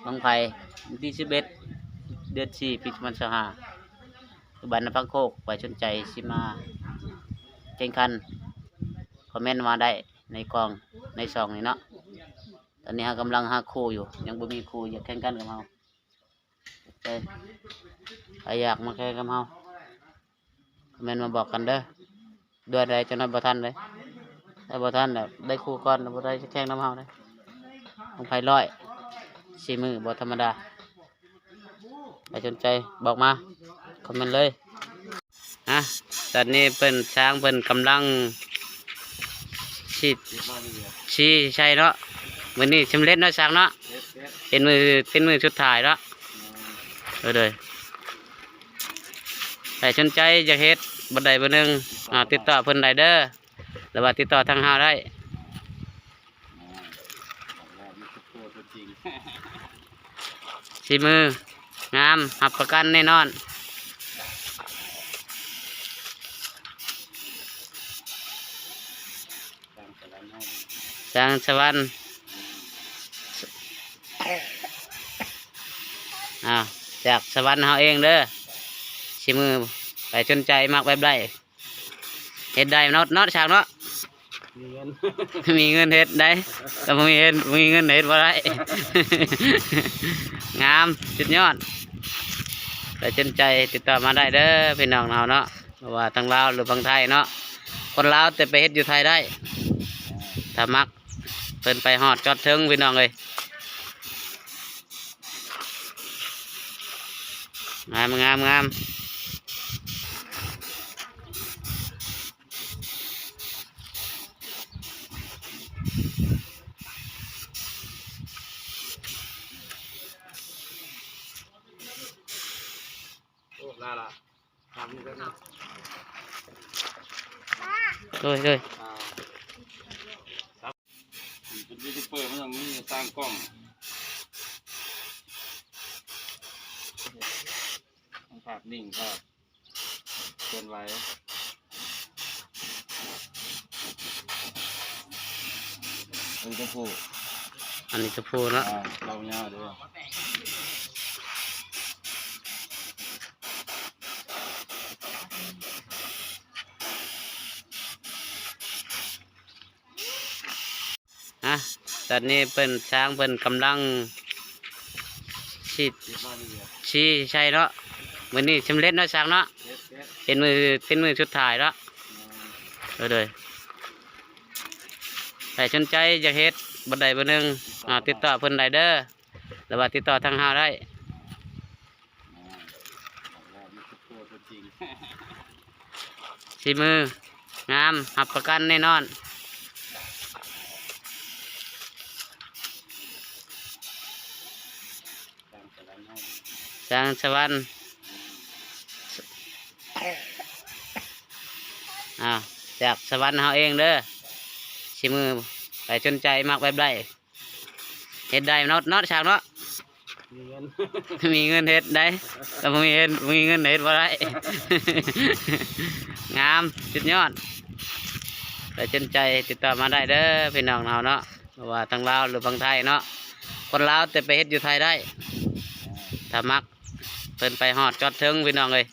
บังไผ่ที่11เดือน4ปี2025บ้านนพังโคกไปสนใจสิมาแข่งขันคอมเมนต์มาได้ในกองในซองนี่เนาะตอนนี้เรากำลังหาครูอยู่ยังบ่มีครูอยากแข่งกันกับเราใครอยากมาแข่งกับเราคอมเมนต์มาบอกกันเด้อเดือนใดจะนอนบ่ทันเลยได้บ่ทันแล้วได้ครูก่อนแล้วบ่ได้แข่งน้ำเฮาเลยบังไผ่ร้อย4 มือบ่ธรรมดาใครสนใจบอกมาคอมเมนต์เลยตอนนี้เพิ่นช้างเพิ่นกำลังชี้ใช่เนาะมื้อนี้สำเร็จเนาะช้างเนาะเป็นมือสุดท้ายเนาะเลยใครสนใจอยากเฮ็ดบ่ใดบ่หนึงติดต่อเพิ่นได้เด้อหรือว่าติดต่อทางเฮาได้4 มืองามรับประกันแน่นอนจางสวรรค์จากสวรรค์เฮาเองเด้อ4 มือไปสนใจมากแบบได้เฮ็ดได้เนาะฉากเนาะมีเงินเฮ็ดได้แต่บ่มีเงินเฮ็ดบ่ได้ งามสุดยอดไปสนใจติดต่อมาได้เด้อพี่น้องเฮาเนาะเพราะว่าทางลาวหรือทางไทยเนาะคนลาวแต่ไปเฮ็ดอยู่ไทยได้ถ้ามักเพิ่นไปฮอดจอดถึงพี่น้องเอ้ยงามล่ะทำนี่ก็นะเลยเป็นยูทูบเบอร์มันต้องมีสร้างกล้องภาพนิ่งภาพเคลื่อนไหวอันนี้จะพูดเนาะเราเงาด้วยตอนนี้เพิ่นช้างเพิ่นกำลังชี้ใช่เนาะมื้อนี้สำเร็จเนาะช้างเนาะเป็นมือสุดท้ายเนาะเลยใครสนใจอยากเฮ็ดบ่ใดบ่หนึงติดต่อเพิ่นได้เด้อหรือว่าติดต่อทางเฮาได้4 มืองามรับประกันแน่นอนจางสวรรค์จากสวรรค์เฮาเองเด้อ4 มือไปสนใจมากแบบได้เฮ็ดได้เนาะฉากเนาะมีเงินเฮ็ดได้แต่บ่มีเงินเฮ็ดบ่ได้ งามสุดยอดไปสนใจติดต่อมาได้เด้อพี่น้องเฮาเนาะเพราะว่าทางลาวหรือทางไทยเนาะคนลาวแต่ไปเฮ็ดอยู่ไทยได้ถ้ามักเพิ่นไปฮอดจอดถึงพี่น้องเอ้ย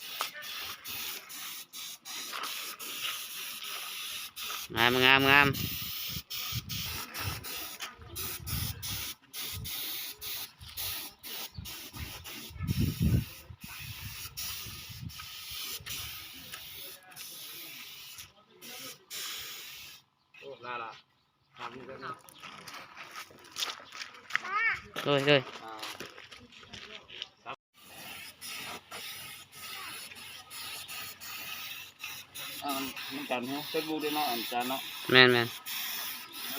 งามล่ะทำนี่ก็นะเลยมันกันฮะเฟซบุ๊กได้เนาะอันจานเนาะแม่น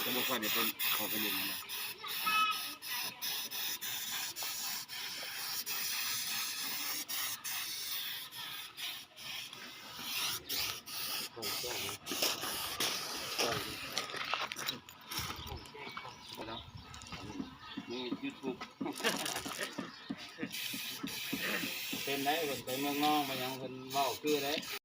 จะบอกว่าเดี๋ยวเป็นขอไปเรียนนะนี่ยูทูบเป็นได้ไปเมืองนอกมายังเป็นเว้าคือได้